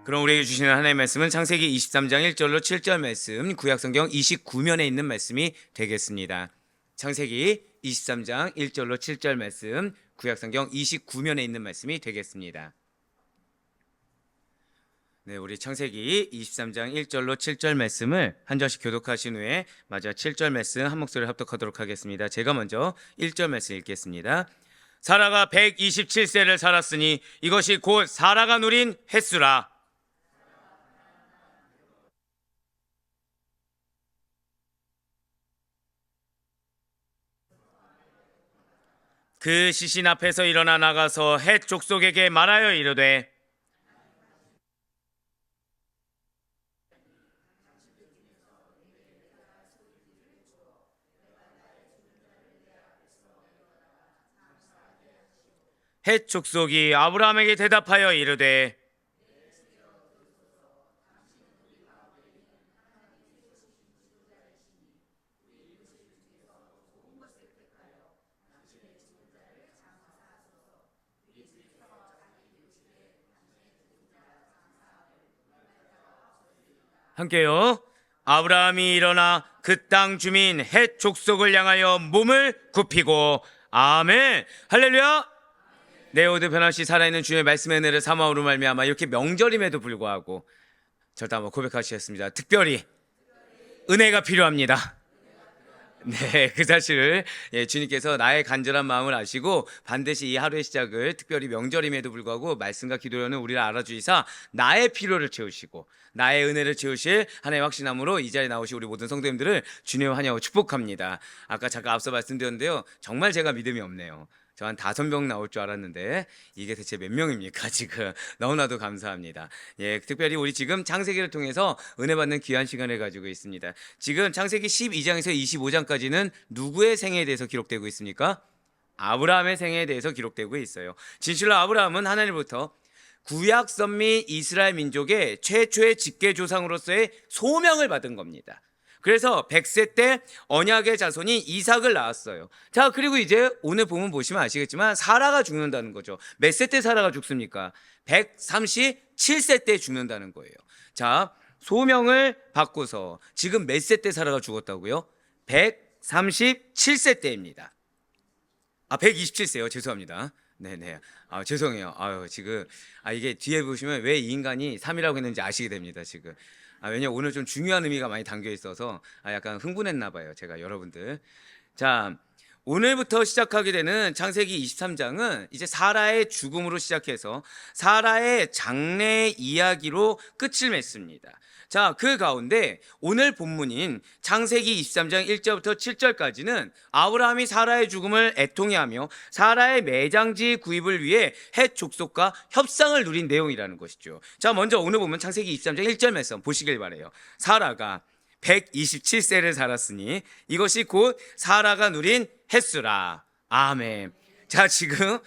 그럼 우리에게 주시는 하나님의 말씀은 창세기 23장 1절로 7절 말씀, 구약성경 29면에 있는 말씀이 되겠습니다. 창세기 23장 1절로 7절 말씀, 구약성경 29면에 있는 말씀이 되겠습니다. 네, 우리 창세기 23장 1절로 7절 말씀을 한 절씩 교독하신 후에 마지막 7절 말씀 한 목소리를 합독하도록 하겠습니다. 제가 먼저 1절 말씀 읽겠습니다. 사라가 127세를 살았으니 이것이 곧 사라가 누린 횟수라. 그 시신 앞에서 일어나 나가서 헷 족속에게 말하여 이르되 헷 족속이 아브라함에게 대답하여 이르되 함께요. 아브라함이 일어나 그 땅 주민 헷 족속을 향하여 몸을 굽히고 아멘 할렐루야. 내 오드 변함없이 살아있는 주의 말씀의 은혜를 삼아오로 말미암아 이렇게 명절임에도 불구하고 절대 한번 고백하시겠습니다. 특별히 은혜가 필요합니다. 네, 그 사실을 주님께서 나의 간절한 마음을 아시고 반드시 이 하루의 시작을 특별히 명절임에도 불구하고 말씀과 기도로는 우리를 알아주시사 나의 필요를 채우시고 나의 은혜를 채우실 하나님의 확신함으로 이 자리에 나오신 우리 모든 성도님들을 주님 환영하고 축복합니다. 아까 잠깐 앞서 말씀드렸는데요, 정말 제가 믿음이 없네요. 저 한 5명 나올 줄 알았는데 이게 대체 몇 명입니까 지금. 너무나도 감사합니다. 예, 특별히 우리 지금 창세기를 통해서 은혜 받는 귀한 시간을 가지고 있습니다. 지금 창세기 12장에서 25장까지는 누구의 생애에 대해서 기록되고 있습니까? 아브라함의 생애에 대해서 기록되고 있어요. 진실로 아브라함은 하나님으로부터 구약 선미 이스라엘 민족의 최초의 직계조상으로서의 소명을 받은 겁니다. 그래서 100세 때 언약의 자손이 이삭을 낳았어요. 자, 그리고 이제 오늘 본문 보시면 아시겠지만 사라가 죽는다는 거죠. 몇 세 때 사라가 죽습니까? 137세 때 죽는다는 거예요. 자, 소명을 받고서 지금 몇 세 때 사라가 죽었다고요? 137세 때입니다. 127세요. 죄송합니다. 네네. 죄송해요. 지금 이게 뒤에 보시면 왜 이 인간이 3이라고 했는지 아시게 됩니다. 지금. 왜냐면 오늘 좀 중요한 의미가 많이 담겨 있어서 약간 흥분했나 봐요. 제가 여러분들. 자, 오늘부터 시작하게 되는 창세기 23장은 이제 사라의 죽음으로 시작해서 사라의 장래 이야기로 끝을 맺습니다. 자, 그 가운데 오늘 본문인 창세기 23장 1절부터 7절까지는 아브라함이 사라의 죽음을 애통해하며 사라의 매장지 구입을 위해 헷 족속과 협상을 누린 내용이라는 것이죠. 자, 먼저 오늘 보면 창세기 23장 1절 말씀 보시길 바래요. 사라가 127세를 살았으니 이것이 곧 사라가 누린 횟수라. 아멘. 자, 지금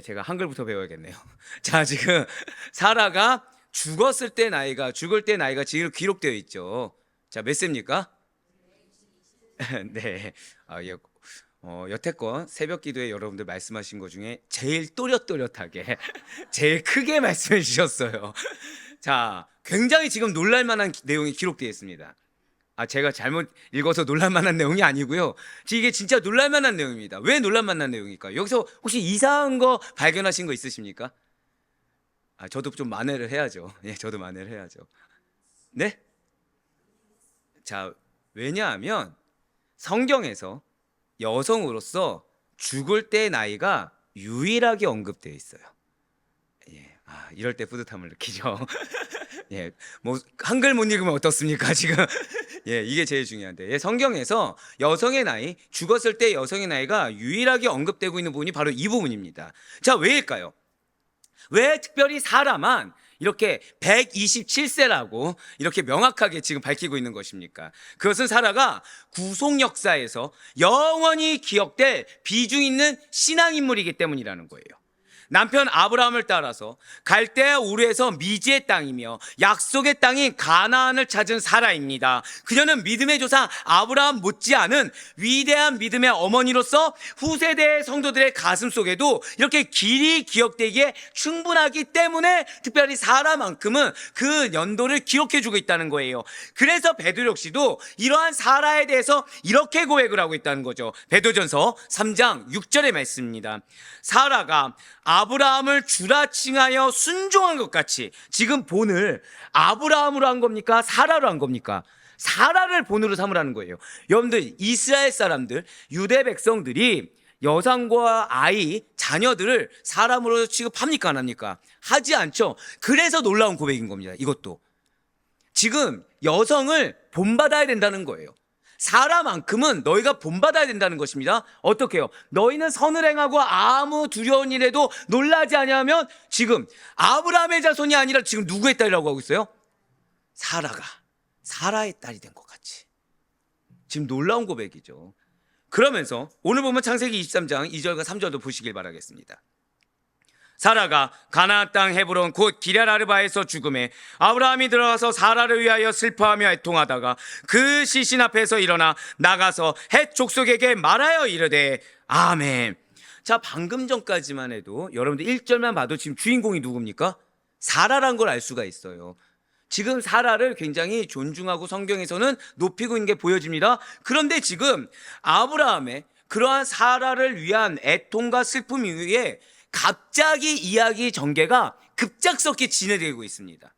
제가 한글부터 배워야겠네요. 자, 지금 사라가 죽을 때 나이가 지금 기록되어 있죠. 자, 몇 세입니까? 네. 여태껏 새벽 기도에 여러분들 말씀하신 것 중에 제일 또렷또렷하게 제일 크게 말씀해 주셨어요. 자, 굉장히 지금 놀랄 만한 내용이 기록되어 있습니다. 제가 잘못 읽어서 놀랄 만한 내용이 아니고요. 이게 진짜 놀랄 만한 내용입니다. 왜 놀랄 만한 내용일까요? 여기서 혹시 이상한 거 발견하신 거 있으십니까? 저도 좀 만회를 해야죠. 예, 저도 만회를 해야죠. 네? 자, 왜냐하면 성경에서 여성으로서 죽을 때 나이가 유일하게 언급되어 있어요. 예, 이럴 때 뿌듯함을 느끼죠. 예, 뭐 한글 못 읽으면 어떻습니까 지금? 예, 이게 제일 중요한데 성경에서 여성의 나이, 죽었을 때 여성의 나이가 유일하게 언급되고 있는 부분이 바로 이 부분입니다. 자, 왜일까요? 왜 특별히 사라만 이렇게 127세라고 이렇게 명확하게 지금 밝히고 있는 것입니까? 그것은 사라가 구속 역사에서 영원히 기억될 비중 있는 신앙인물이기 때문이라는 거예요. 남편 아브라함을 따라서 갈대아 우르에서 미지의 땅이며 약속의 땅인 가나안을 찾은 사라입니다. 그녀는 믿음의 조상 아브라함 못지않은 위대한 믿음의 어머니로서 후세대의 성도들의 가슴 속에도 이렇게 길이 기억되기에 충분하기 때문에 특별히 사라만큼은 그 연도를 기록해주고 있다는 거예요. 그래서 베드로 역시도 이러한 사라에 대해서 이렇게 고백을 하고 있다는 거죠. 베드로전서 3장 6절의 말씀입니다. 사라가 아브라함을 주라 칭하여 순종한 것 같이, 지금 본을 아브라함으로 한 겁니까? 사라로 한 겁니까? 사라를 본으로 삼으라는 거예요. 여러분들, 이스라엘 사람들, 유대 백성들이 여성과 아이, 자녀들을 사람으로 취급합니까? 안 합니까? 하지 않죠. 그래서 놀라운 고백인 겁니다. 이것도 지금 여성을 본받아야 된다는 거예요. 사라만큼은 너희가 본받아야 된다는 것입니다. 어떻게 해요? 너희는 선을 행하고 아무 두려운 일에도 놀라지 아니하면, 지금 아브라함의 자손이 아니라 지금 누구의 딸이라고 하고 있어요? 사라가 사라의 딸이 된 것 같이. 지금 놀라운 고백이죠. 그러면서 오늘 보면 창세기 23장 2절과 3절도 보시길 바라겠습니다. 사라가 가나안 땅 헤브론 곧 기럇 아르바에서 죽음에 아브라함이 들어가서 사라를 위하여 슬퍼하며 애통하다가 그 시신 앞에서 일어나 나가서 헷 족속에게 말하여 이르되 아멘. 자, 방금 전까지만 해도 여러분들 1절만 봐도 지금 주인공이 누굽니까? 사라란 걸 알 수가 있어요. 지금 사라를 굉장히 존중하고 성경에서는 높이고 있는 게 보여집니다. 그런데 지금 아브라함의 그러한 사라를 위한 애통과 슬픔 이후에 갑자기 이야기 전개가 급작스럽게 진행되고 있습니다.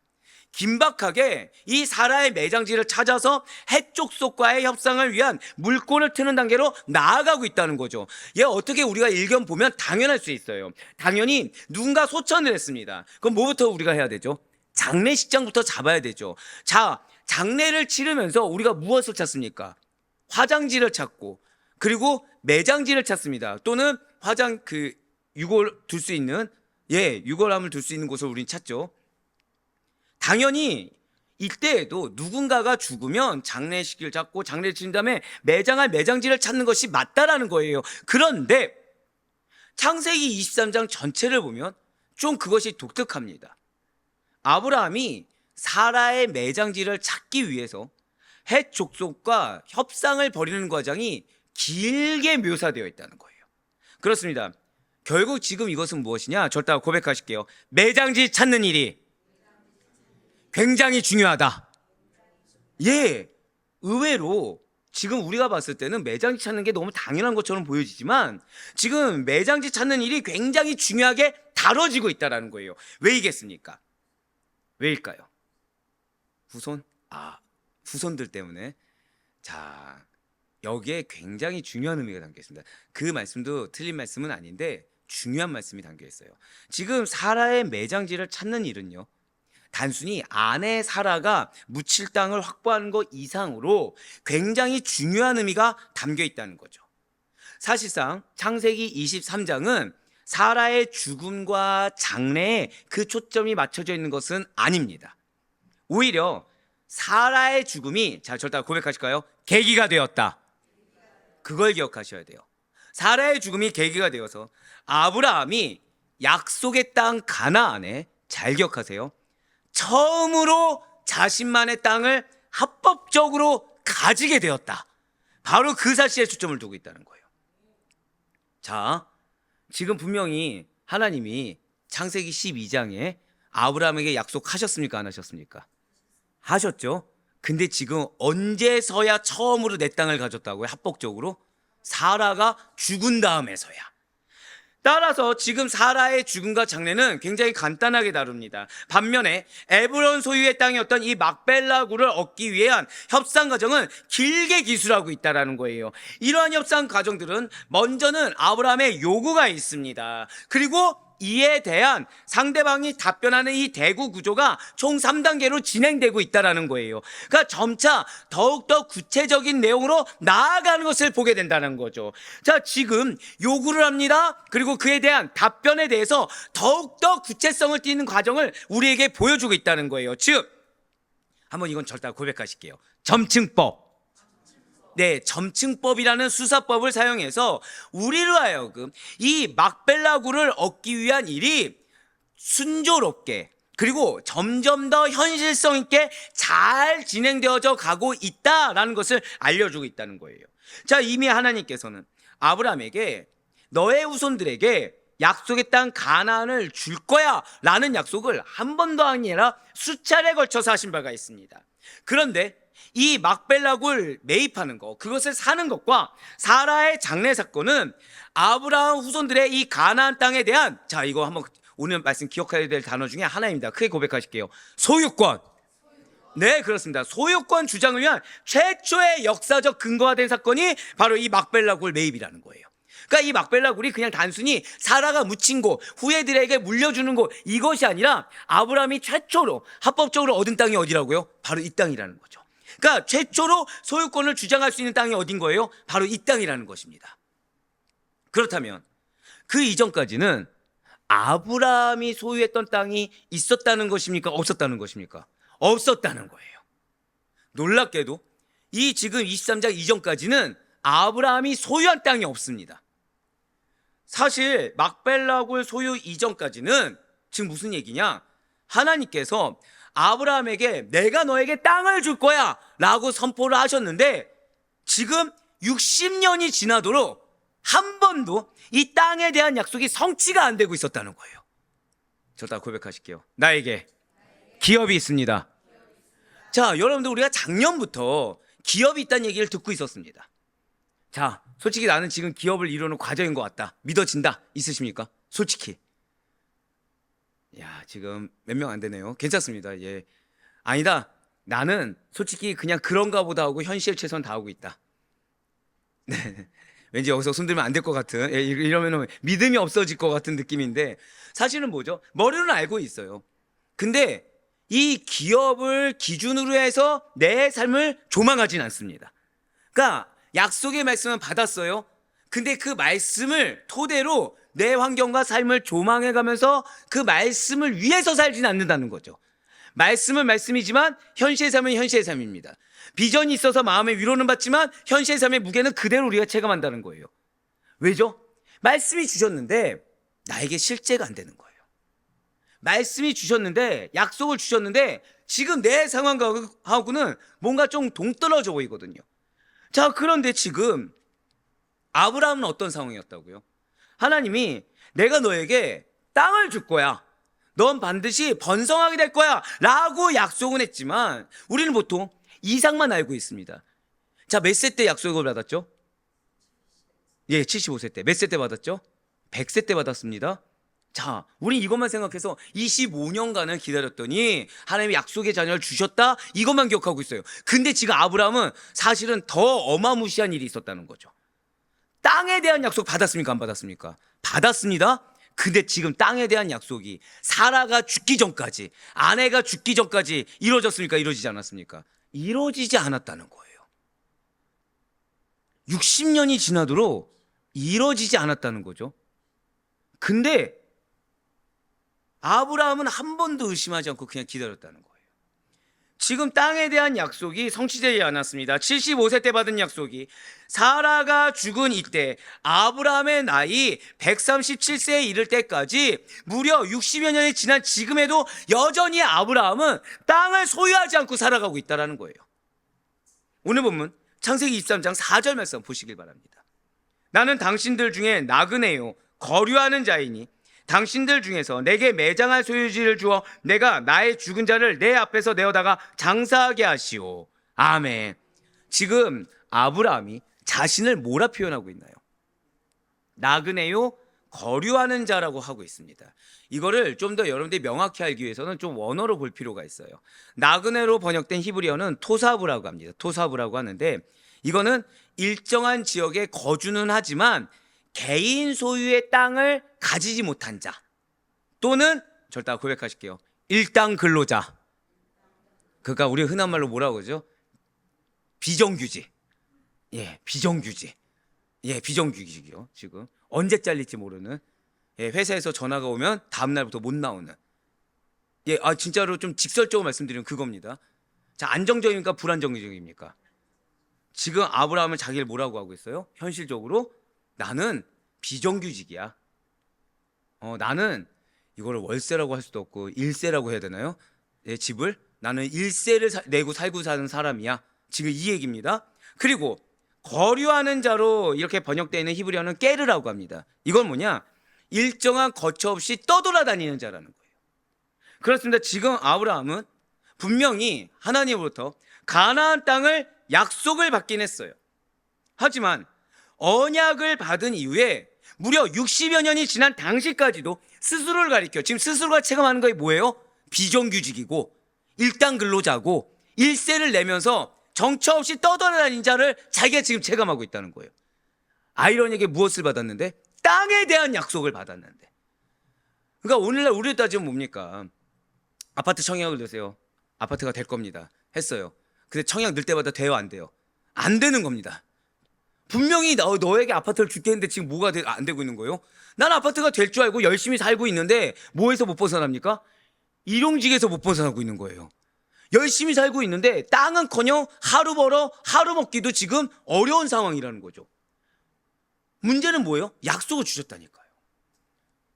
긴박하게 이 사라의 매장지를 찾아서 헷족속과의 협상을 위한 물꼬를 트는 단계로 나아가고 있다는 거죠. 얘 어떻게 우리가 일견 보면 당연할 수 있어요. 당연히 누군가 소천을 했습니다. 그럼 뭐부터 우리가 해야 되죠? 장례식장부터 잡아야 되죠. 자, 장례를 치르면서 우리가 무엇을 찾습니까? 화장지를 찾고, 그리고 매장지를 찾습니다. 또는 유골 둘 수 있는, 유골함을 둘 수 있는 곳을 우리는 찾죠. 당연히 이때에도 누군가가 죽으면 장례식을 찾고 장례를 치른 다음에 매장할 매장지를 찾는 것이 맞다라는 거예요. 그런데 창세기 23장 전체를 보면 좀 그것이 독특합니다. 아브라함이 사라의 매장지를 찾기 위해서 헷 족속과 협상을 벌이는 과정이 길게 묘사되어 있다는 거예요. 그렇습니다. 결국 지금 이것은 무엇이냐? 절대 고백하실게요. 매장지 찾는 일이 굉장히 중요하다. 의외로 지금 우리가 봤을 때는 매장지 찾는 게 너무 당연한 것처럼 보여지지만 지금 매장지 찾는 일이 굉장히 중요하게 다뤄지고 있다는 거예요. 왜이겠습니까? 왜일까요? 후손들 때문에. 자, 여기에 굉장히 중요한 의미가 담겨 있습니다. 그 말씀도 틀린 말씀은 아닌데 중요한 말씀이 담겨 있어요. 지금 사라의 매장지를 찾는 일은요, 단순히 아내 사라가 묻힐 땅을 확보하는 것 이상으로 굉장히 중요한 의미가 담겨 있다는 거죠. 사실상 창세기 23장은 사라의 죽음과 장래에 그 초점이 맞춰져 있는 것은 아닙니다. 오히려 사라의 죽음이, 자, 절대 고백하실까요? 계기가 되었다. 그걸 기억하셔야 돼요. 사라의 죽음이 계기가 되어서 아브라함이 약속의 땅 가나안에, 잘 기억하세요, 처음으로 자신만의 땅을 합법적으로 가지게 되었다. 바로 그 사실에 초점을 두고 있다는 거예요. 자, 지금 분명히 하나님이 창세기 12장에 아브라함에게 약속하셨습니까? 안 하셨습니까? 하셨죠. 근데 지금 언제서야 처음으로 내 땅을 가졌다고요? 합법적으로? 사라가 죽은 다음에서야. 따라서 지금 사라의 죽음과 장례는 굉장히 간단하게 다룹니다. 반면에 에브론 소유의 땅이었던 이 막벨라굴을 얻기 위한 협상 과정은 길게 기술하고 있다는 거예요. 이러한 협상 과정들은 먼저는 아브라함의 요구가 있습니다. 그리고 이에 대한 상대방이 답변하는 이 대구 구조가 총 3단계로 진행되고 있다는 거예요. 그러니까 점차 더욱더 구체적인 내용으로 나아가는 것을 보게 된다는 거죠. 자, 지금 요구를 합니다. 그리고 그에 대한 답변에 대해서 더욱더 구체성을 띠는 과정을 우리에게 보여주고 있다는 거예요. 즉, 한번 이건 절대 고백하실게요. 점층법. 네, 점층법이라는 수사법을 사용해서 우리로 하여금 이 막벨라구를 얻기 위한 일이 순조롭게 그리고 점점 더 현실성 있게 잘 진행되어져 가고 있다라는 것을 알려주고 있다는 거예요. 자, 이미 하나님께서는 아브라함에게 너의 후손들에게 약속의 땅 가나안을 줄 거야 라는 약속을 한 번도 아니라 수차례 걸쳐서 하신 바가 있습니다. 그런데 이 막벨라구를 매입하는 것, 그것을 사는 것과 사라의 장례 사건은 아브라함 후손들의 이 가나안 땅에 대한, 자, 이거 한번 오늘 말씀 기억해야 될 단어 중에 하나입니다. 크게 고백하실게요. 소유권. 네, 그렇습니다. 소유권 주장을 위한 최초의 역사적 근거가 된 사건이 바로 이 막벨라굴 매입이라는 거예요. 그러니까 이 막벨라굴이 그냥 단순히 사라가 묻힌 곳, 후예들에게 물려주는 곳, 이것이 아니라 아브라함이 최초로 합법적으로 얻은 땅이 어디라고요? 바로 이 땅이라는 거죠. 그러니까 최초로 소유권을 주장할 수 있는 땅이 어딘 거예요? 바로 이 땅이라는 것입니다. 그렇다면 그 이전까지는 아브라함이 소유했던 땅이 있었다는 것입니까? 없었다는 것입니까? 없었다는 거예요. 놀랍게도 이 지금 23장 이전까지는 아브라함이 소유한 땅이 없습니다. 사실 막벨라굴 소유 이전까지는 지금 무슨 얘기냐? 하나님께서 아브라함에게 내가 너에게 땅을 줄 거야 라고 선포를 하셨는데 지금 60년이 지나도록 한 번도 이 땅에 대한 약속이 성취가 안 되고 있었다는 거예요. 저 다 고백하실게요. 나에게 기업이 있습니다. 자, 여러분들 우리가 작년부터 기업이 있다는 얘기를 듣고 있었습니다. 자, 솔직히 나는 지금 기업을 이루는 과정인 것 같다. 믿어진다. 있으십니까? 솔직히. 야, 지금 몇 명 안 되네요. 괜찮습니다. 예. 아니다. 나는 솔직히 그냥 그런가 보다 하고 현실 최선 다하고 있다. 네. 왠지 여기서 손들면 안 될 것 같은, 이러면 믿음이 없어질 것 같은 느낌인데 사실은 뭐죠? 머리로는 알고 있어요. 근데 이 기업을 기준으로 해서 내 삶을 조망하진 않습니다. 그러니까 약속의 말씀은 받았어요. 근데 그 말씀을 토대로 내 환경과 삶을 조망해가면서 그 말씀을 위해서 살진 않는다는 거죠. 말씀은 말씀이지만 현실의 삶은 현실의 삶입니다. 비전이 있어서 마음의 위로는 받지만 현실의 삶의 무게는 그대로 우리가 체감한다는 거예요. 왜죠? 말씀이 주셨는데 나에게 실제가 안 되는 거예요. 말씀이 주셨는데, 약속을 주셨는데 지금 내 상황하고는 뭔가 좀 동떨어져 보이거든요. 자, 그런데 지금 아브라함은 어떤 상황이었다고요? 하나님이 내가 너에게 땅을 줄 거야, 넌 반드시 번성하게 될 거야 라고 약속은 했지만 우리는 보통 이상만 알고 있습니다. 자, 몇 세 때 약속을 받았죠? 예, 75세 때. 몇 세 때 받았죠? 100세 때 받았습니다. 자, 우리 이것만 생각해서 25년간을 기다렸더니 하나님이 약속의 자녀를 주셨다, 이것만 기억하고 있어요. 근데 지금 아브라함은 사실은 더 어마무시한 일이 있었다는 거죠. 땅에 대한 약속 받았습니까? 안 받았습니까? 받았습니다. 근데 지금 땅에 대한 약속이 사라가 죽기 전까지, 아내가 죽기 전까지 이루어졌습니까? 이루어지지 않았습니까? 이루어지지 않았다는 거예요. 60년이 지나도록 이루어지지 않았다는 거죠. 근데 아브라함은 한 번도 의심하지 않고 그냥 기다렸다는 거예요. 지금 땅에 대한 약속이 성취되지 않았습니다. 75세 때 받은 약속이 사라가 죽은 이때 아브라함의 나이 137세에 이를 때까지 무려 60여 년이 지난 지금에도 여전히 아브라함은 땅을 소유하지 않고 살아가고 있다는 거예요. 오늘 본문 창세기 23장 4절 말씀 보시길 바랍니다. 나는 당신들 중에 나그네요 거류하는 자이니 당신들 중에서 내게 매장할 소유지를 주어 내가 나의 죽은 자를 내 앞에서 내어다가 장사하게 하시오. 아멘. 지금 아브라함이 자신을 뭐라 표현하고 있나요? 나그네요 거류하는 자라고 하고 있습니다. 이거를 좀 더 여러분들이 명확히 알기 위해서는 좀 원어로 볼 필요가 있어요. 나그네로 번역된 히브리어는 토사브라고 합니다. 토사브라고 하는데 이거는 일정한 지역에 거주는 하지만 개인 소유의 땅을 가지지 못한 자, 또는 저를 따라 고백하실게요. 일당 근로자. 그러니까 우리가 흔한 말로 뭐라고 그러죠? 비정규직. 예, 비정규직. 예, 비정규직이요. 지금 언제 잘릴지 모르는. 예, 회사에서 전화가 오면 다음 날부터 못 나오는. 예, 진짜로 좀 직설적으로 말씀드리면 그겁니다. 자, 안정적입니까? 불안정적입니까? 지금 아브라함은 자기를 뭐라고 하고 있어요? 현실적으로 나는 비정규직이야. 나는 이거를 월세라고 할 수도 없고 일세라고 해야 되나요? 내 집을 나는 일세를 내고 살고 사는 사람이야. 지금 이 얘기입니다. 그리고 거류하는 자로 이렇게 번역되어 있는 히브리어는 깨르라고 합니다. 이건 뭐냐? 일정한 거처 없이 떠돌아다니는 자라는 거예요. 그렇습니다. 지금 아브라함은 분명히 하나님으로부터 가나안 땅을 약속을 받긴 했어요. 하지만 언약을 받은 이후에 무려 60여 년이 지난 당시까지도 스스로를 가리켜 지금 스스로가 체감하는 것이 뭐예요? 비정규직이고 일당 근로자고 일세를 내면서 정처 없이 떠돌아다닌 자를 자기가 지금 체감하고 있다는 거예요. 아이러니하게 무엇을 받았는데? 땅에 대한 약속을 받았는데. 그러니까 오늘날 우리를 따지면 뭡니까? 아파트 청약을 넣으세요. 아파트가 될 겁니다. 했어요. 근데 청약 넣을 때마다 돼요, 안 돼요? 안 되는 겁니다. 분명히 너에게 아파트를 줄게 했는데 지금 뭐가 안 되고 있는 거예요? 난 아파트가 될 줄 알고 열심히 살고 있는데 뭐에서 못 벗어납니까? 일용직에서 못 벗어나고 있는 거예요. 열심히 살고 있는데 땅은커녕 하루 벌어 하루 먹기도 지금 어려운 상황이라는 거죠. 문제는 뭐예요? 약속을 주셨다니까요.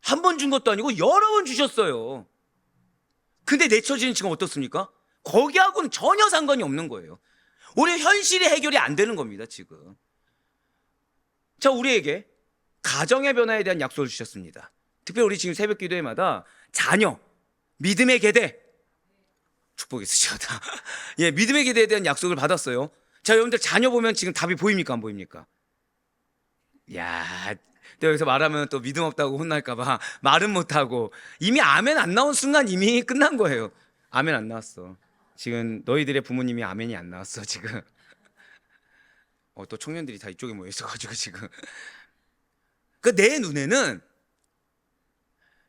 한 번 준 것도 아니고 여러 번 주셨어요. 근데 내 처지는 지금 어떻습니까? 거기하고는 전혀 상관이 없는 거예요. 우리 현실이 해결이 안 되는 겁니다, 지금. 자, 우리에게 가정의 변화에 대한 약속을 주셨습니다. 특별히 우리 지금 새벽 기도회마다 자녀, 믿음의 계대, 축복이 있으시다. 예, 믿음의 계대에 대한 약속을 받았어요. 자, 여러분들 자녀 보면 지금 답이 보입니까, 안 보입니까? 야, 또 여기서 말하면 또 믿음 없다고 혼날까봐 말은 못하고 이미 아멘 안 나온 순간 이미 끝난 거예요. 아멘 안 나왔어. 지금 너희들의 부모님이 아멘이 안 나왔어 지금. 또 청년들이 다 이쪽에 모여 있어가지고 지금. 그 내 눈에는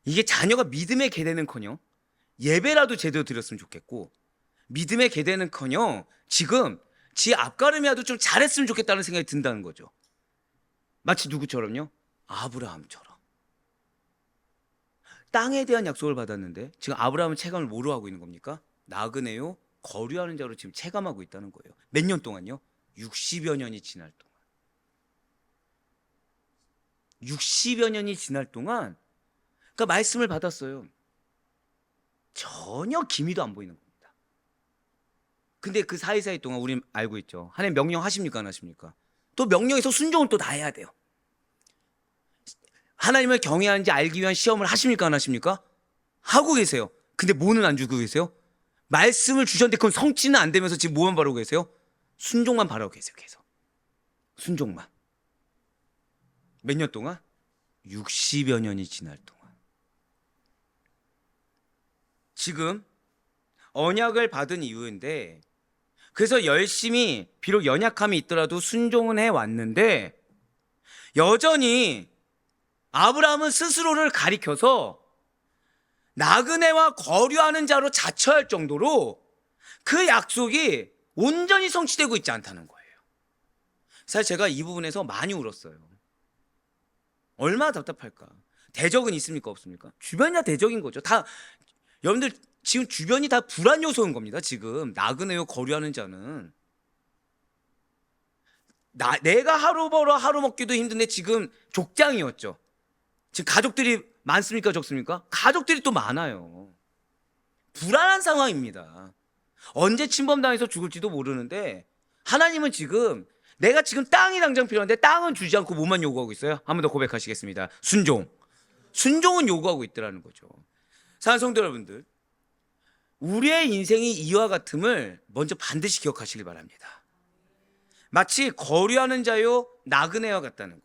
이게 자녀가 믿음의 계대는커녕 예배라도 제대로 드렸으면 좋겠고 믿음의 계대는커녕 지금 지 앞가름이라도 좀 잘했으면 좋겠다는 생각이 든다는 거죠. 마치 누구처럼요? 아브라함처럼. 땅에 대한 약속을 받았는데 지금 아브라함은 체감을 뭐로 하고 있는 겁니까? 나그네요 거류하는 자로 지금 체감하고 있다는 거예요. 몇 년 동안요? 60여 년이 지날 동안. 60여 년이 지날 동안 그러니까 말씀을 받았어요. 전혀 기미도 안 보이는 겁니다. 근데 그 사이사이 동안 우린 알고 있죠. 하나님 명령하십니까 안 하십니까? 또 명령에서 순종을 또 다 해야 돼요. 하나님을 경외하는지 알기 위한 시험을 하십니까 안 하십니까? 하고 계세요. 근데 뭐는 안 주고 계세요? 말씀을 주셨는데 그건 성취는 안 되면서 지금 뭐만 바라고 계세요? 순종만 바라고 계세요. 계속 순종만. 몇 년 동안? 60여 년이 지날 동안. 지금 언약을 받은 이유인데 그래서 열심히 비록 연약함이 있더라도 순종은 해왔는데 여전히 아브라함은 스스로를 가리켜서 나그네와 거류하는 자로 자처할 정도로 그 약속이 온전히 성취되고 있지 않다는 거예요. 사실 제가 이 부분에서 많이 울었어요. 얼마나 답답할까. 대적은 있습니까 없습니까? 주변이 다 대적인 거죠. 다 여러분들 지금 주변이 다 불안 요소인 겁니다. 지금 나그네요 거류하는 자는 내가 하루 벌어 하루 먹기도 힘든데 지금 족장이었죠. 지금 가족들이 많습니까 적습니까? 가족들이 또 많아요. 불안한 상황입니다. 언제 침범당해서 죽을지도 모르는데 하나님은 지금 내가 지금 땅이 당장 필요한데 땅은 주지 않고 뭐만 요구하고 있어요? 한 번 더 고백하시겠습니다. 순종은 요구하고 있더라는 거죠. 사랑하는 성도 여러분들, 우리의 인생이 이와 같음을 먼저 반드시 기억하시길 바랍니다. 마치 거류하는 자요 나그네와 같다는 거예요.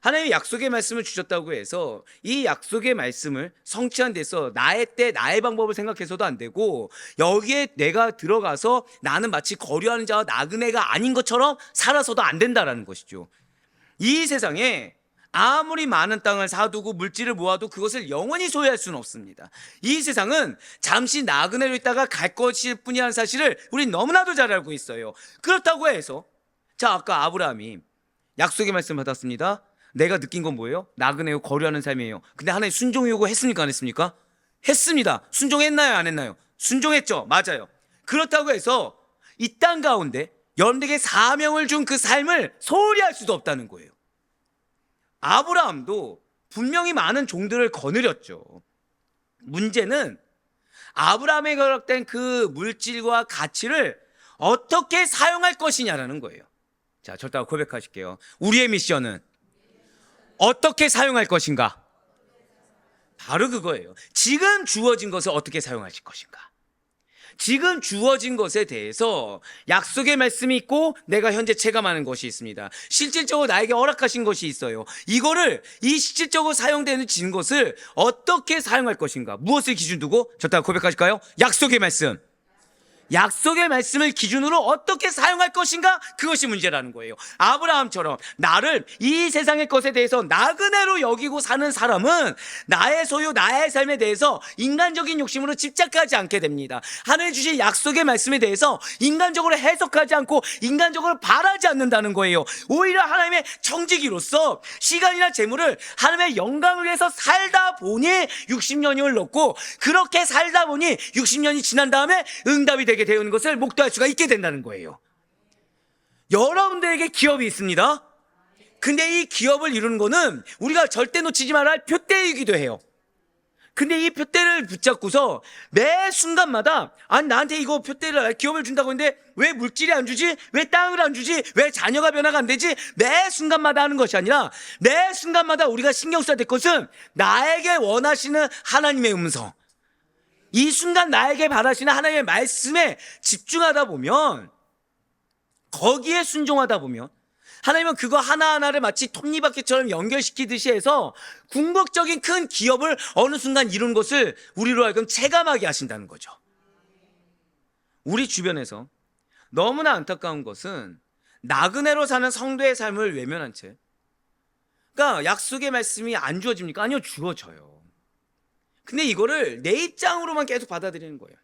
하나님의 약속의 말씀을 주셨다고 해서 이 약속의 말씀을 성취한 데서 나의 때 나의 방법을 생각해서도 안 되고 여기에 내가 들어가서 나는 마치 거류하는 자와 나그네가 아닌 것처럼 살아서도 안 된다라는 것이죠. 이 세상에 아무리 많은 땅을 사두고 물질을 모아도 그것을 영원히 소유할 수는 없습니다. 이 세상은 잠시 나그네로 있다가 갈 것일 뿐이라는 사실을 우린 너무나도 잘 알고 있어요. 그렇다고 해서 자 아까 아브라함이 약속의 말씀 받았습니다. 내가 느낀 건 뭐예요? 나그네요 거류하는 삶이에요. 근데 하나님 순종 요구했습니까 안 했습니까? 했습니다. 순종했나요 안 했나요? 순종했죠. 맞아요. 그렇다고 해서 이 땅 가운데 여러분들에게 사명을 준 그 삶을 소홀히 할 수도 없다는 거예요. 아브라함도 분명히 많은 종들을 거느렸죠. 문제는 아브라함에게 허락된 그 물질과 가치를 어떻게 사용할 것이냐라는 거예요. 자, 저따가 고백하실게요. 우리의 미션은 어떻게 사용할 것인가? 바로 그거예요. 지금 주어진 것을 어떻게 사용하실 것인가? 지금 주어진 것에 대해서 약속의 말씀이 있고 내가 현재 체감하는 것이 있습니다. 실질적으로 나에게 허락하신 것이 있어요. 이거를 이 실질적으로 사용되는 것을 어떻게 사용할 것인가? 무엇을 기준 두고? 저따가 고백하실까요? 약속의 말씀. 약속의 말씀을 기준으로 어떻게 사용할 것인가? 그것이 문제라는 거예요. 아브라함처럼 나를 이 세상의 것에 대해서 나그네로 여기고 사는 사람은 나의 소유, 나의 삶에 대해서 인간적인 욕심으로 집착하지 않게 됩니다. 하나님 주신 약속의 말씀에 대해서 인간적으로 해석하지 않고 인간적으로 바라지 않는다는 거예요. 오히려 하나님의 청지기로서 시간이나 재물을 하나님의 영광을 위해서 살다 보니 60년이 흘렀고, 그렇게 살다 보니 60년이 지난 다음에 응답이 되게 되는 것을 목도할 수가 있게 된다는 거예요. 여러분들에게 기업이 있습니다. 근데 이 기업을 이루는 거는 우리가 절대 놓치지 말아야 할 표대이기도 해요. 근데 이 표대를 붙잡고서 매 순간마다, 아니 나한테 이거 표대를, 기업을 준다고 했는데 왜 물질이 안 주지? 왜 땅을 안 주지? 왜 자녀가 변화가 안 되지? 매 순간마다 하는 것이 아니라 매 순간마다 우리가 신경 써야 될 것은 나에게 원하시는 하나님의 음성, 이 순간 나에게 바라시는 하나님의 말씀에 집중하다 보면, 거기에 순종하다 보면 하나님은 그거 하나하나를 마치 톱니바퀴처럼 연결시키듯이 해서 궁극적인 큰 기업을 어느 순간 이룬 것을 우리로 하여금 체감하게 하신다는 거죠. 우리 주변에서 너무나 안타까운 것은 나그네로 사는 성도의 삶을 외면한 채, 그러니까 약속의 말씀이 안 주어집니까? 아니요, 주어져요. 근데 이거를 내 입장으로만 계속 받아들이는 거예요.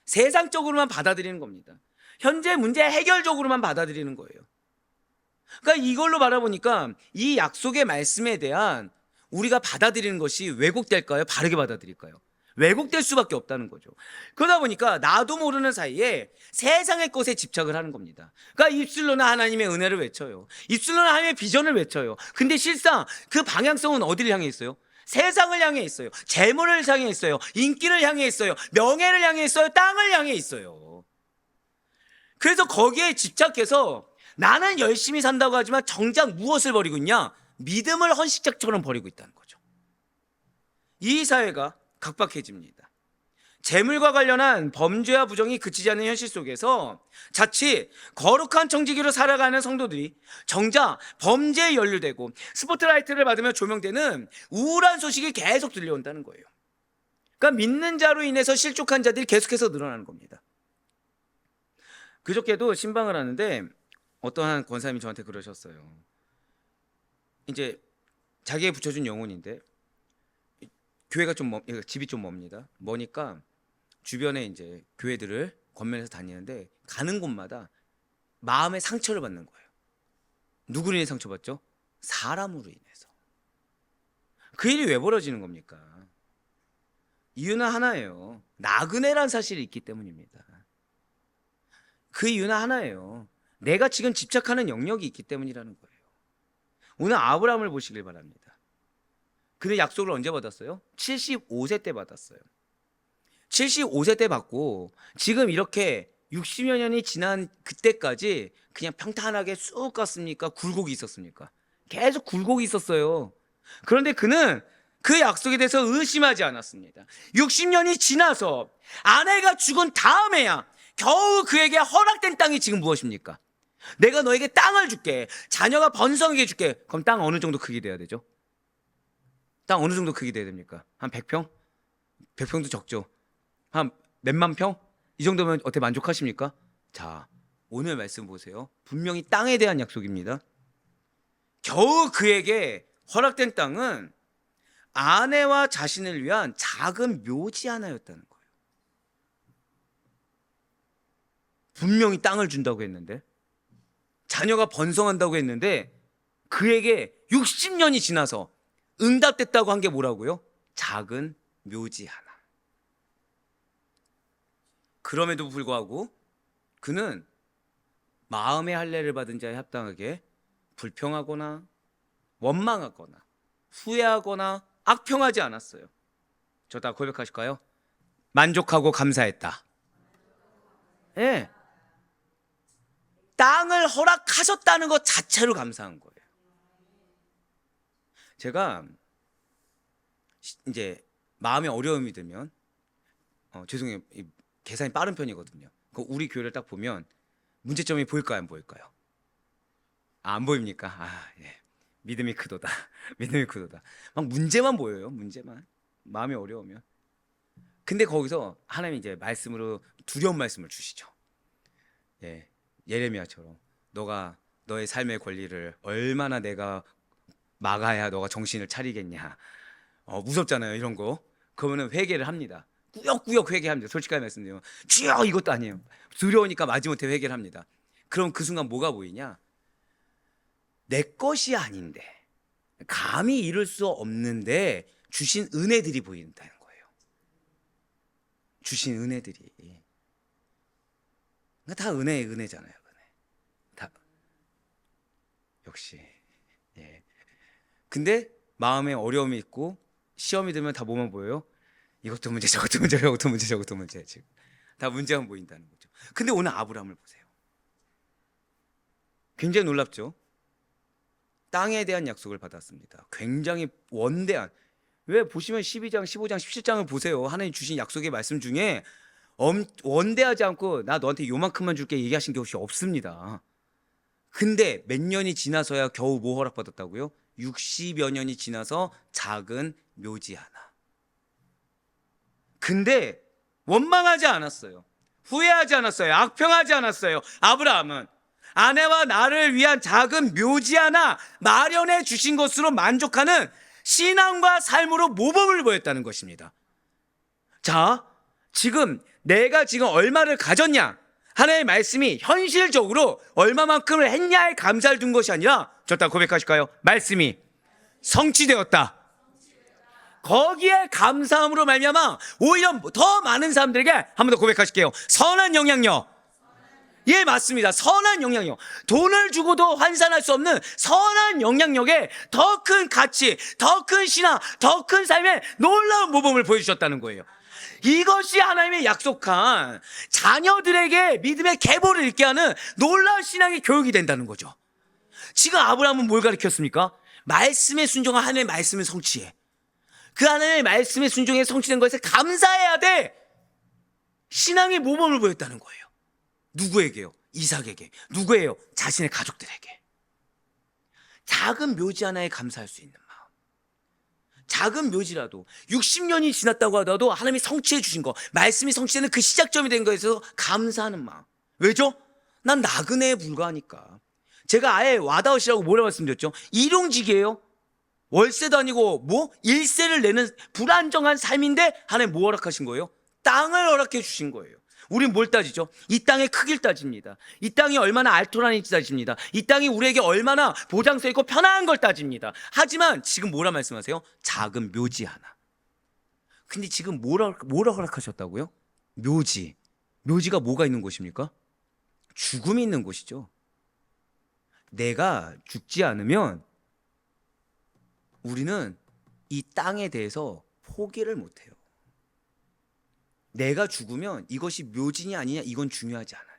세상적으로만 받아들이는 겁니다. 현재 문제 해결적으로만 받아들이는 거예요. 그러니까 이걸로 바라보니까 이 약속의 말씀에 대한 우리가 받아들이는 것이 왜곡될까요? 바르게 받아들일까요? 왜곡될 수밖에 없다는 거죠. 그러다 보니까 나도 모르는 사이에 세상의 것에 집착을 하는 겁니다. 그러니까 입술로는 하나님의 은혜를 외쳐요. 입술로는 하나님의 비전을 외쳐요. 근데 실상 그 방향성은 어디를 향해 있어요? 세상을 향해 있어요. 재물을 향해 있어요. 인기를 향해 있어요. 명예를 향해 있어요. 땅을 향해 있어요. 그래서 거기에 집착해서 나는 열심히 산다고 하지만 정작 무엇을 버리고 있냐? 믿음을 헌신짝처럼 버리고 있다는 거죠. 이 사회가 각박해집니다. 재물과 관련한 범죄와 부정이 그치지 않는 현실 속에서 자칫 거룩한 청지기로 살아가는 성도들이 정작 범죄에 연루되고 스포트라이트를 받으며 조명되는 우울한 소식이 계속 들려온다는 거예요. 그러니까 믿는 자로 인해서 실족한 자들이 계속해서 늘어나는 겁니다. 그저께도 신방을 하는데 어떠한 권사님이 저한테 그러셨어요. 이제 자기가 붙여준 영혼인데 교회가 좀 집이 좀 멉니다. 머니까 주변에 이제 교회들을 권면해서 다니는데 가는 곳마다 마음의 상처를 받는 거예요. 누구로 인해 상처받죠? 사람으로 인해서. 그 일이 왜 벌어지는 겁니까? 이유는 하나예요. 나그네란 사실이 있기 때문입니다. 그 이유는 하나예요. 내가 지금 집착하는 영역이 있기 때문이라는 거예요. 오늘 아브라함을 보시길 바랍니다. 그는 약속을 언제 받았어요? 75세 때 받았어요. 75세 때 받고 지금 이렇게 60여 년이 지난 그때까지 그냥 평탄하게 쑥 갔습니까? 굴곡이 있었습니까? 계속 굴곡이 있었어요. 그런데 그는 그 약속에 대해서 의심하지 않았습니다. 60년이 지나서 아내가 죽은 다음에야 겨우 그에게 허락된 땅이 지금 무엇입니까? 내가 너에게 땅을 줄게. 자녀가 번성하게 줄게. 그럼 땅 어느 정도 크기 돼야 되죠? 땅 어느 정도 크기 돼야 됩니까? 한 100평? 100평도 적죠. 한 몇만 평? 이 정도면 어떻게 만족하십니까? 자, 오늘 말씀 보세요. 분명히 땅에 대한 약속입니다. 겨우 그에게 허락된 땅은 아내와 자신을 위한 작은 묘지 하나였다는 거예요. 분명히 땅을 준다고 했는데, 자녀가 번성한다고 했는데, 그에게 60년이 지나서 응답됐다고 한 게 뭐라고요? 작은 묘지 하나. 그럼에도 불구하고 그는 마음의 할례를 받은 자에 합당하게 불평하거나 원망하거나 후회하거나 악평하지 않았어요. 저 다 고백하실까요? 만족하고 감사했다. 예. 땅을 허락하셨다는 것 자체로 감사한 거예요. 제가 이제 마음에 어려움이 들면 죄송해요. 계산이 빠른 편이거든요. 우리 교회를 딱 보면 문제점이 보일까요, 안 보일까요? 안 보입니까? 예. 믿음이 크도다. 믿음이 크도다. 막 문제만 보여요. 문제만. 마음이 어려우면. 근데 거기서 하나님이 이제 말씀으로 두려운 말씀을 주시죠. 예. 예레미야처럼 너가 너의 삶의 권리를 얼마나 내가 막아야 너가 정신을 차리겠냐. 무섭잖아요, 이런 거. 그러면은 회개를 합니다. 꾸역꾸역 회개합니다. 솔직하게 말씀드리면 주여 이것도 아니에요. 두려우니까 마지못해 회개를 합니다. 그럼 그 순간 뭐가 보이냐? 내 것이 아닌데 감히 이룰 수 없는데 주신 은혜들이 보인다는 거예요. 주신 은혜들이 다 은혜잖아요. 은혜. 다 역시 예. 근데 마음에 어려움이 있고 시험이 들면 다 뭐만 보여요? 이것도 문제, 저것도 문제, 저것도 문제, 저것도 문제. 지금 다 문제만 보인다는 거죠. 근데 오늘 아브라함을 보세요. 굉장히 놀랍죠? 땅에 대한 약속을 받았습니다. 굉장히 원대한. 왜 보시면 12장, 15장, 17장을 보세요. 하나님 주신 약속의 말씀 중에 원대하지 않고 나 너한테 요만큼만 줄게 얘기하신 것이 없습니다. 근데 몇 년이 지나서야 겨우 뭐 허락받았다고요? 60여 년이 지나서 작은 묘지 하나. 근데 원망하지 않았어요. 후회하지 않았어요. 악평하지 않았어요. 아브라함은 아내와 나를 위한 작은 묘지 하나 마련해 주신 것으로 만족하는 신앙과 삶으로 모범을 보였다는 것입니다. 자, 지금 내가 지금 얼마를 가졌냐? 하나님의 말씀이 현실적으로 얼마만큼을 했냐에 감사를 둔 것이 아니라 저따 고백하실까요? 말씀이 성취되었다. 거기에 감사함으로 말미암아 오히려 더 많은 사람들에게 한 번 더 고백하실게요. 선한 영향력. 예, 맞습니다. 선한 영향력. 돈을 주고도 환산할 수 없는 선한 영향력에 더 큰 가치, 더 큰 신앙, 더 큰 삶의 놀라운 모범을 보여주셨다는 거예요. 이것이 하나님의 약속한 자녀들에게 믿음의 계보를 읽게 하는 놀라운 신앙의 교육이 된다는 거죠. 지금 아브라함은 뭘 가르쳤습니까? 말씀에 순종한 하나님의 말씀을 성취해. 그 하나님의 말씀에 순종해 성취된 것에 감사해야 돼. 신앙의 모범을 보였다는 거예요. 누구에게요? 이삭에게. 누구예요? 자신의 가족들에게. 작은 묘지 하나에 감사할 수 있는 마음. 작은 묘지라도 60년이 지났다고 하더라도 하나님이 성취해 주신 거, 말씀이 성취되는 그 시작점이 된 거에서 감사하는 마음. 왜죠? 난 나그네에 불과하니까. 제가 아예 와다웃이라고 뭐라고 말씀드렸죠? 일용직이에요. 월세도 아니고 일세를 내는 불안정한 삶인데 하나님 뭐 허락하신 거예요? 땅을 허락해 주신 거예요. 우린 뭘 따지죠? 이 땅의 크기를 따집니다. 이 땅이 얼마나 알토란인지 따집니다. 이 땅이 우리에게 얼마나 보장서 있고 편안한 걸 따집니다. 하지만 지금 뭐라 말씀하세요? 작은 묘지 하나. 근데 지금 뭐라 허락하셨다고요? 묘지. 묘지가 뭐가 있는 곳입니까? 죽음이 있는 곳이죠. 내가 죽지 않으면 우리는 이 땅에 대해서 포기를 못해요. 내가 죽으면 이것이 묘지냐 아니냐 이건 중요하지 않아요.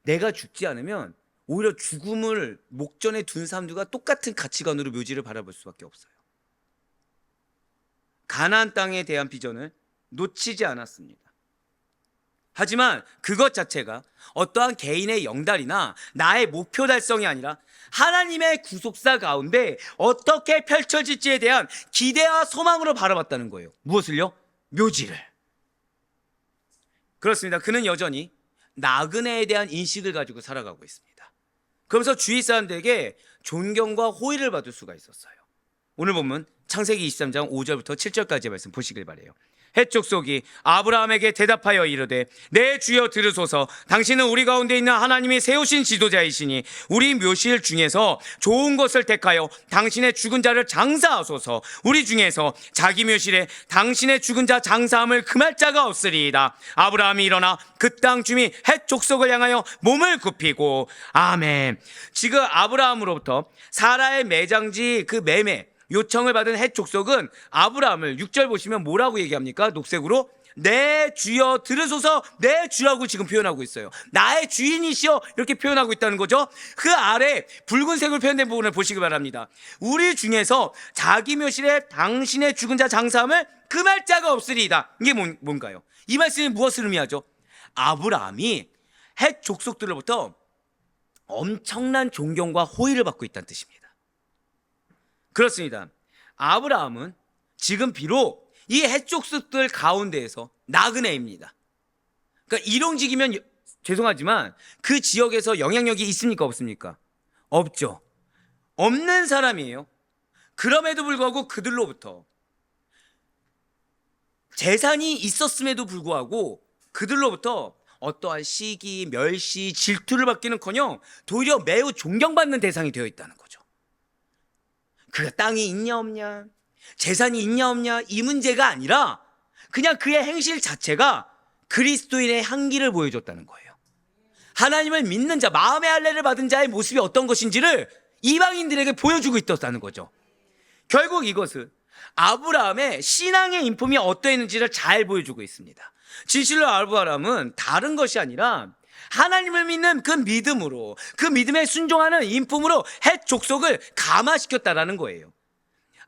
내가 죽지 않으면 오히려 죽음을 목전에 둔 사람들과 똑같은 가치관으로 묘지를 바라볼 수밖에 없어요. 가나안 땅에 대한 비전을 놓치지 않았습니다. 하지만 그것 자체가 어떠한 개인의 영달이나 나의 목표 달성이 아니라 하나님의 구속사 가운데 어떻게 펼쳐질지에 대한 기대와 소망으로 바라봤다는 거예요. 무엇을요? 묘지를. 그렇습니다. 그는 여전히 나그네에 대한 인식을 가지고 살아가고 있습니다. 그러면서 주위 사람들에게 존경과 호의를 받을 수가 있었어요. 오늘 보면 창세기 23장 5절부터 7절까지의 말씀 보시길 바래요. 헷 족속이 아브라함에게 대답하여 이르되 내 주여 들으소서. 당신은 우리 가운데 있는 하나님이 세우신 지도자이시니 우리 묘실 중에서 좋은 것을 택하여 당신의 죽은 자를 장사하소서. 우리 중에서 자기 묘실에 당신의 죽은 자 장사함을 금할 자가 없으리이다. 아브라함이 일어나 그 땅 주민 헷 족속을 향하여 몸을 굽히고. 아멘. 지금 아브라함으로부터 사라의 매장지 그 매매 요청을 받은 헷 족속은 아브라함을 6절 보시면 뭐라고 얘기합니까? 녹색으로 내 주여 들으소서. 내 주라고 지금 표현하고 있어요. 나의 주인이시여 이렇게 표현하고 있다는 거죠. 그 아래 붉은색으로 표현된 부분을 보시기 바랍니다. 우리 중에서 자기 묘실에 당신의 죽은 자 장사함을 금할 자가 없으리이다. 이게 뭔가요? 이 말씀이 무엇을 의미하죠? 아브라함이 헷 족속들로부터 엄청난 존경과 호의를 받고 있다는 뜻입니다. 그렇습니다. 아브라함은 지금 비록 이 헷 족속들 가운데에서 나그네입니다. 그러니까 일용직이면 죄송하지만 그 지역에서 영향력이 있습니까? 없습니까? 없죠. 없는 사람이에요. 그럼에도 불구하고 그들로부터 재산이 있었음에도 불구하고 그들로부터 어떠한 시기, 멸시, 질투를 받기는커녕 도리어 매우 존경받는 대상이 되어 있다는 거죠. 그가 땅이 있냐 없냐, 재산이 있냐 없냐 이 문제가 아니라 그냥 그의 행실 자체가 그리스도인의 향기를 보여줬다는 거예요. 하나님을 믿는 자, 마음의 할례를 받은 자의 모습이 어떤 것인지를 이방인들에게 보여주고 있었다는 거죠. 결국 이것은 아브라함의 신앙의 인품이 어떠했는지를 잘 보여주고 있습니다. 진실로 아브라함은 다른 것이 아니라 하나님을 믿는 그 믿음으로, 그 믿음에 순종하는 인품으로 헷 족속을 감화시켰다라는 거예요.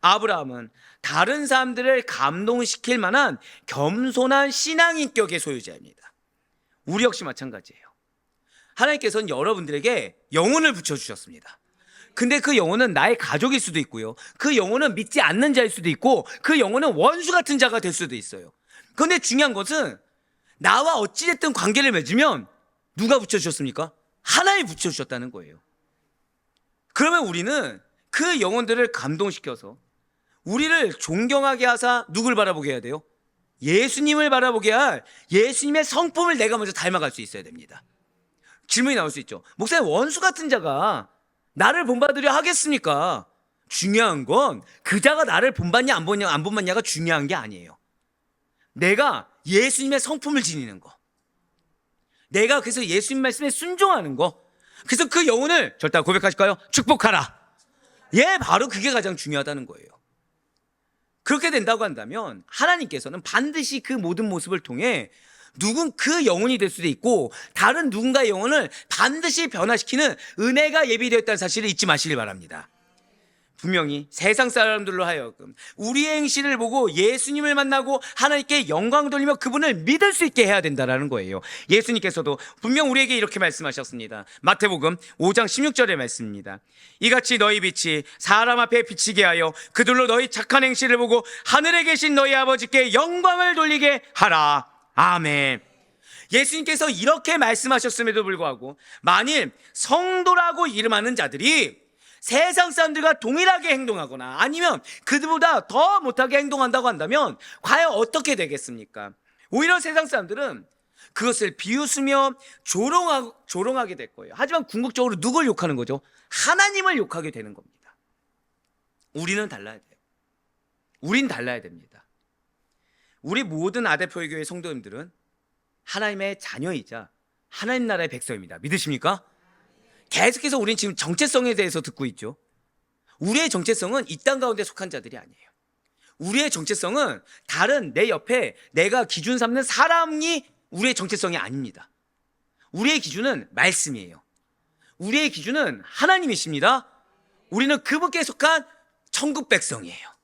아브라함은 다른 사람들을 감동시킬 만한 겸손한 신앙 인격의 소유자입니다. 우리 역시 마찬가지예요. 하나님께서는 여러분들에게 영혼을 붙여주셨습니다. 근데 그 영혼은 나의 가족일 수도 있고요, 그 영혼은 믿지 않는 자일 수도 있고, 그 영혼은 원수 같은 자가 될 수도 있어요. 그런데 중요한 것은 나와 어찌됐든 관계를 맺으면 누가 붙여주셨습니까? 하나님이 붙여주셨다는 거예요. 그러면 우리는 그 영혼들을 감동시켜서 우리를 존경하게 하사 누굴 바라보게 해야 돼요? 예수님을 바라보게 할 예수님의 성품을 내가 먼저 닮아갈 수 있어야 됩니다. 질문이 나올 수 있죠. 목사님, 원수 같은 자가 나를 본받으려 하겠습니까? 중요한 건 그 자가 나를 본받냐 안 본받냐가 중요한 게 아니에요. 내가 예수님의 성품을 지니는 거, 내가 그래서 예수님 말씀에 순종하는 거, 그래서 그 영혼을 절대 고백하실까요? 축복하라. 예, 바로 그게 가장 중요하다는 거예요. 그렇게 된다고 한다면 하나님께서는 반드시 그 모든 모습을 통해 그 영혼이 될 수도 있고 다른 누군가의 영혼을 반드시 변화시키는 은혜가 예비되어 있다는 사실을 잊지 마시길 바랍니다. 분명히 세상 사람들로 하여금 우리의 행실을 보고 예수님을 만나고 하나님께 영광 돌리며 그분을 믿을 수 있게 해야 된다는 거예요. 예수님께서도 분명 우리에게 이렇게 말씀하셨습니다. 마태복음 5장 16절의 말씀입니다. 이같이 너희 빛이 사람 앞에 비치게 하여 그들로 너희 착한 행실을 보고 하늘에 계신 너희 아버지께 영광을 돌리게 하라. 아멘. 예수님께서 이렇게 말씀하셨음에도 불구하고 만일 성도라고 이름하는 자들이 세상 사람들과 동일하게 행동하거나 아니면 그들보다 더 못하게 행동한다고 한다면 과연 어떻게 되겠습니까? 오히려 세상 사람들은 그것을 비웃으며 조롱하게 될 거예요. 하지만 궁극적으로 누굴 욕하는 거죠? 하나님을 욕하게 되는 겁니다. 우리는 달라야 돼요. 우린 달라야 됩니다. 우리 모든 아대표의 교회 성도님들은 하나님의 자녀이자 하나님 나라의 백성입니다. 믿으십니까? 계속해서 우리는 지금 정체성에 대해서 듣고 있죠. 우리의 정체성은 이 땅 가운데 속한 자들이 아니에요. 우리의 정체성은 다른 내 옆에 내가 기준 삼는 사람이 우리의 정체성이 아닙니다. 우리의 기준은 말씀이에요. 우리의 기준은 하나님이십니다. 우리는 그분께 속한 천국 백성이에요.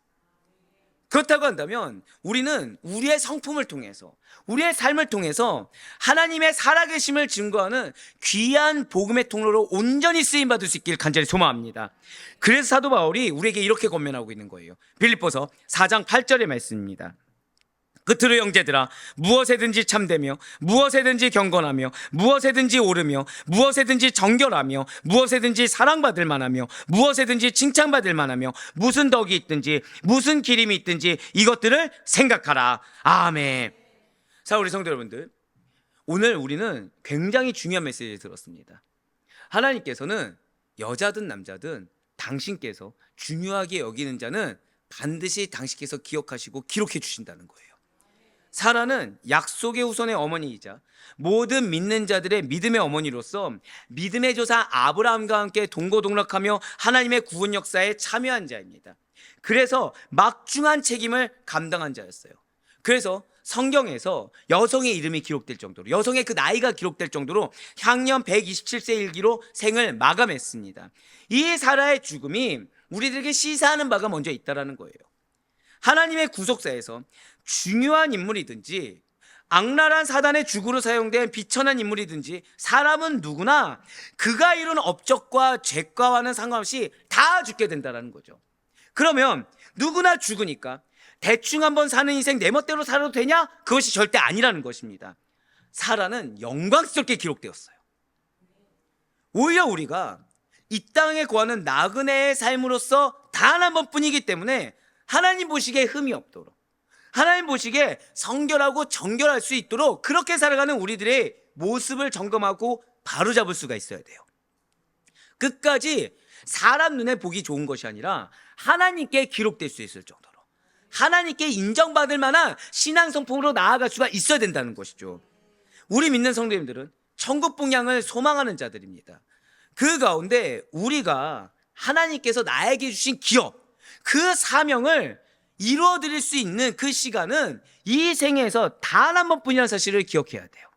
그렇다고 한다면 우리는 우리의 성품을 통해서, 우리의 삶을 통해서 하나님의 살아계심을 증거하는 귀한 복음의 통로로 온전히 쓰임받을 수 있길 간절히 소망합니다. 그래서 사도 바울이 우리에게 이렇게 권면하고 있는 거예요. 빌립보서 4장 8절의 말씀입니다. 끝으로 형제들아, 무엇에든지 참되며 무엇에든지 경건하며 무엇에든지 옳으며 무엇에든지 정결하며 무엇에든지 사랑받을 만하며 무엇에든지 칭찬받을 만하며 무슨 덕이 있든지 무슨 기림이 있든지 이것들을 생각하라. 아멘. 자, 우리 성도 여러분들, 오늘 우리는 굉장히 중요한 메시지를 들었습니다. 하나님께서는 여자든 남자든 당신께서 중요하게 여기는 자는 반드시 당신께서 기억하시고 기록해 주신다는 거예요. 사라는 약속의 후손의 어머니이자 모든 믿는 자들의 믿음의 어머니로서 믿음의 조사 아브라함과 함께 동고동락하며 하나님의 구원 역사에 참여한 자입니다. 그래서 막중한 책임을 감당한 자였어요. 그래서 성경에서 여성의 이름이 기록될 정도로, 여성의 그 나이가 기록될 정도로 향년 127세 일기로 생을 마감했습니다. 이 사라의 죽음이 우리들에게 시사하는 바가 먼저 있다라는 거예요. 하나님의 구속사에서 중요한 인물이든지 악랄한 사단의 주구로 사용된 비천한 인물이든지 사람은 누구나 그가 이룬 업적과 죄과와는 상관없이 다 죽게 된다는 거죠. 그러면 누구나 죽으니까 대충 한번 사는 인생 내 멋대로 살아도 되냐? 그것이 절대 아니라는 것입니다. 사라는 영광스럽게 기록되었어요. 오히려 우리가 이 땅에 거하는 나그네의 삶으로서 단 한 번뿐이기 때문에 하나님 보시기에 흠이 없도록, 하나님 보시기에 성결하고 정결할 수 있도록 그렇게 살아가는 우리들의 모습을 점검하고 바로잡을 수가 있어야 돼요. 끝까지 사람 눈에 보기 좋은 것이 아니라 하나님께 기록될 수 있을 정도로, 하나님께 인정받을 만한 신앙 성품으로 나아갈 수가 있어야 된다는 것이죠. 우리 믿는 성도님들은 천국 복양을 소망하는 자들입니다. 그 가운데 우리가 하나님께서 나에게 주신 기업, 그 사명을 이루어드릴 수 있는 그 시간은 이 생에서 단 한 번뿐이라는 사실을 기억해야 돼요.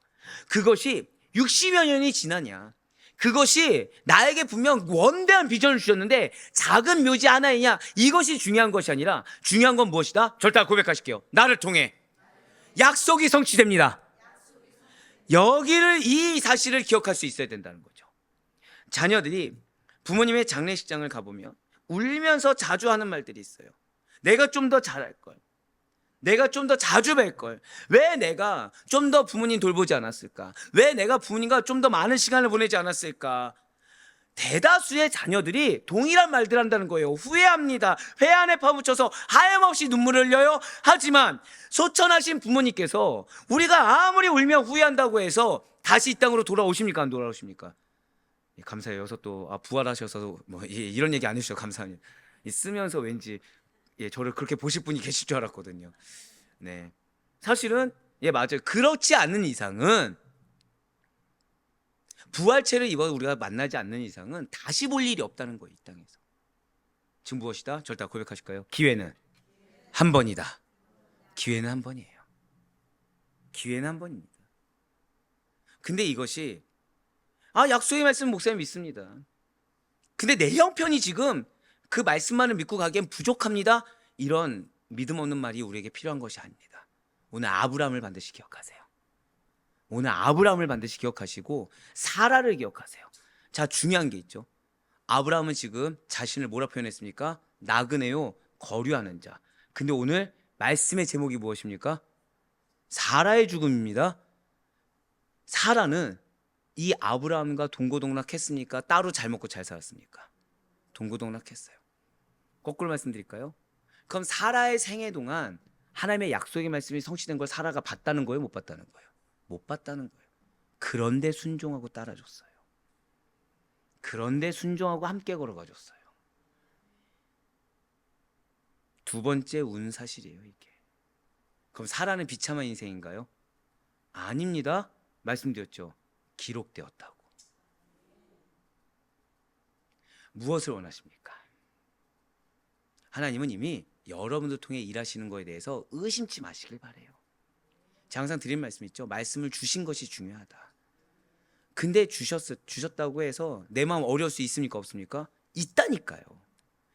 그것이 60여 년이 지나냐, 그것이 나에게 분명 원대한 비전을 주셨는데 작은 묘지 하나이냐, 이것이 중요한 것이 아니라 중요한 건 무엇이다? 절대 고백하실게요. 나를 통해 약속이 성취됩니다. 여기를, 이 사실을 기억할 수 있어야 된다는 거죠. 자녀들이 부모님의 장례식장을 가보면 울면서 자주 하는 말들이 있어요. 내가 좀 더 잘할 걸, 내가 좀 더 자주 뵐 걸, 왜 내가 좀 더 부모님 돌보지 않았을까, 왜 내가 부모님과 좀 더 많은 시간을 보내지 않았을까. 대다수의 자녀들이 동일한 말들 한다는 거예요. 후회합니다. 회 안에 파묻혀서 하염없이 눈물을 흘려요. 하지만 소천하신 부모님께서 우리가 아무리 울며 후회한다고 해서 다시 이 땅으로 돌아오십니까, 안 돌아오십니까? 예, 감사해요. 여기서 또 부활하셔서 이런 얘기 안 해주셔서 감사해요. 쓰면서 왠지 저를 그렇게 보실 분이 계실 줄 알았거든요. 네, 사실은 맞아요. 그렇지 않는 이상은, 부활체를 입어 우리가 만나지 않는 이상은 다시 볼 일이 없다는 거예요, 이 땅에서. 지금 무엇이다? 절대 고백하실까요? 기회는 한 번이다. 기회는 한 번이에요. 기회는 한 번입니다. 근데 이것이 약속의 말씀 목사님 믿습니다. 근데 내 형편이 지금 그 말씀만을 믿고 가기엔 부족합니다. 이런 믿음 없는 말이 우리에게 필요한 것이 아닙니다. 오늘 아브라함을 반드시 기억하세요. 오늘 아브라함을 반드시 기억하시고 사라를 기억하세요. 자, 중요한 게 있죠. 아브라함은 지금 자신을 뭐라 표현했습니까? 나그네요, 거류하는 자. 근데 오늘 말씀의 제목이 무엇입니까? 사라의 죽음입니다. 사라는 이 아브라함과 동고동락했습니까? 따로 잘 먹고 잘 살았습니까? 동고동락했어요. 거꾸로 말씀드릴까요? 그럼 사라의 생애 동안 하나님의 약속의 말씀이 성취된 걸 사라가 봤다는 거예요? 못 봤다는 거예요? 못 봤다는 거예요. 그런데 순종하고 따라줬어요. 그런데 순종하고 함께 걸어가줬어요. 두 번째 운 사실이에요, 이게. 그럼 사라는 비참한 인생인가요? 아닙니다. 말씀드렸죠. 기록되었다고. 무엇을 원하십니까? 하나님은 이미 여러분들 통해 일하시는 거에 대해서 의심치 마시길 바래요. 제가 항상 드린 말씀 있죠. 말씀을 주신 것이 중요하다. 근데 주셨다고 해서 내 마음 어려울 수 있습니까, 없습니까? 있다니까요.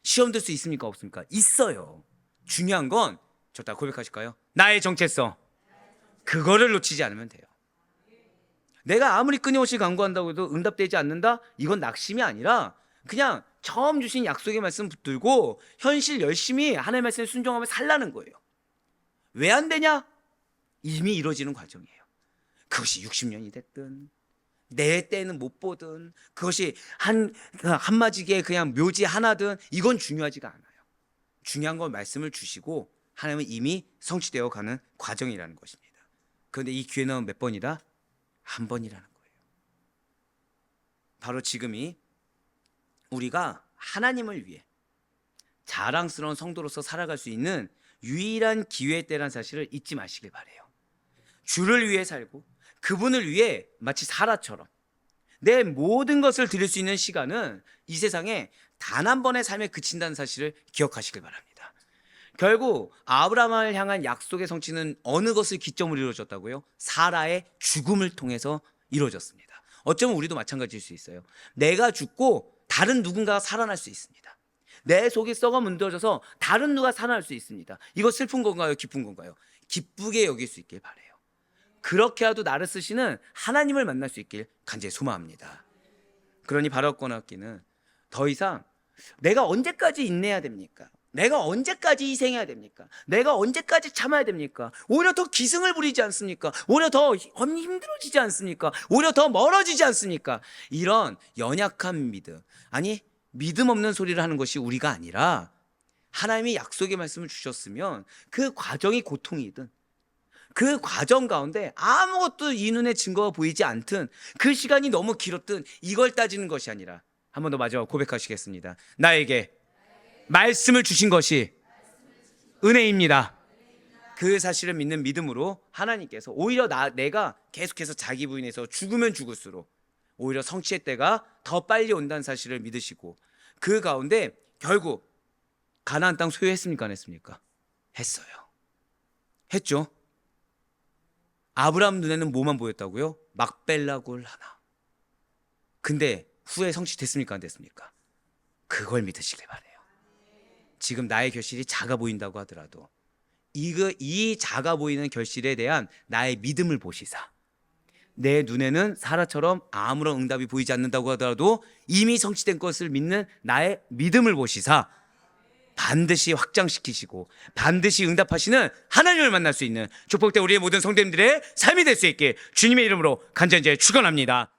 시험 들 수 있습니까, 없습니까? 있어요. 중요한 건 저 다 고백하실까요? 나의 정체성, 그거를 놓치지 않으면 돼요. 내가 아무리 끊임없이 간구한다고 해도 응답되지 않는다? 이건 낙심이 아니라 그냥 처음 주신 약속의 말씀 붙들고 현실 열심히 하나님의 말씀에 순종하며 살라는 거예요. 왜 안 되냐? 이미 이루어지는 과정이에요. 그것이 60년이 됐든 내 때는 못 보든 그것이 한마디에 그냥 묘지 하나든 이건 중요하지가 않아요. 중요한 건 말씀을 주시고 하나님은 이미 성취되어 가는 과정이라는 것입니다. 그런데 이 기회는 몇 번이다? 한 번이라는 거예요. 바로 지금이 우리가 하나님을 위해 자랑스러운 성도로서 살아갈 수 있는 유일한 기회 때란 사실을 잊지 마시길 바래요. 주를 위해 살고 그분을 위해 마치 사라처럼 내 모든 것을 드릴 수 있는 시간은 이 세상에 단 한 번의 삶에 그친다는 사실을 기억하시길 바랍니다. 결국 아브라함을 향한 약속의 성취는 어느 것을 기점으로 이루어졌다고요? 사라의 죽음을 통해서 이루어졌습니다. 어쩌면 우리도 마찬가지일 수 있어요. 내가 죽고 다른 누군가가 살아날 수 있습니다. 내 속이 썩어 문드러져서 다른 누가 살아날 수 있습니다. 이거 슬픈 건가요? 기쁜 건가요? 기쁘게 여길 수 있길 바래요. 그렇게라도 나를 쓰시는 하나님을 만날 수 있길 간절히 소망합니다. 그러니 바라옵거나 얻기는 더 이상 내가 언제까지 인내해야 됩니까? 내가 언제까지 희생해야 됩니까? 내가 언제까지 참아야 됩니까? 오히려 더 기승을 부리지 않습니까? 오히려 더 힘들어지지 않습니까? 오히려 더 멀어지지 않습니까? 이런 연약한 믿음, 아니 믿음 없는 소리를 하는 것이 우리가 아니라 하나님이 약속의 말씀을 주셨으면 그 과정이 고통이든 그 과정 가운데 아무것도 이 눈에 증거가 보이지 않든 그 시간이 너무 길었든 이걸 따지는 것이 아니라 한 번 더 마지막 고백하시겠습니다. 나에게 말씀을 주신 것이 은혜입니다. 그 사실을 믿는 믿음으로 하나님께서 오히려 내가 계속해서 자기 부인해서 죽으면 죽을수록 오히려 성취의 때가 더 빨리 온다는 사실을 믿으시고 그 가운데 결국 가나안 땅 소유했습니까? 안 했습니까? 했어요. 했죠. 아브라함 눈에는 뭐만 보였다고요? 막벨라 굴 하나. 근데 후에 성취됐습니까? 안 됐습니까? 그걸 믿으시길 바래요. 지금 나의 결실이 작아 보인다고 하더라도 이 작아 보이는 결실에 대한 나의 믿음을 보시사 내 눈에는 사라처럼 아무런 응답이 보이지 않는다고 하더라도 이미 성취된 것을 믿는 나의 믿음을 보시사 반드시 확장시키시고 반드시 응답하시는 하나님을 만날 수 있는 축복된 우리의 모든 성도님들의 삶이 될 수 있게 주님의 이름으로 간절히 축원합니다.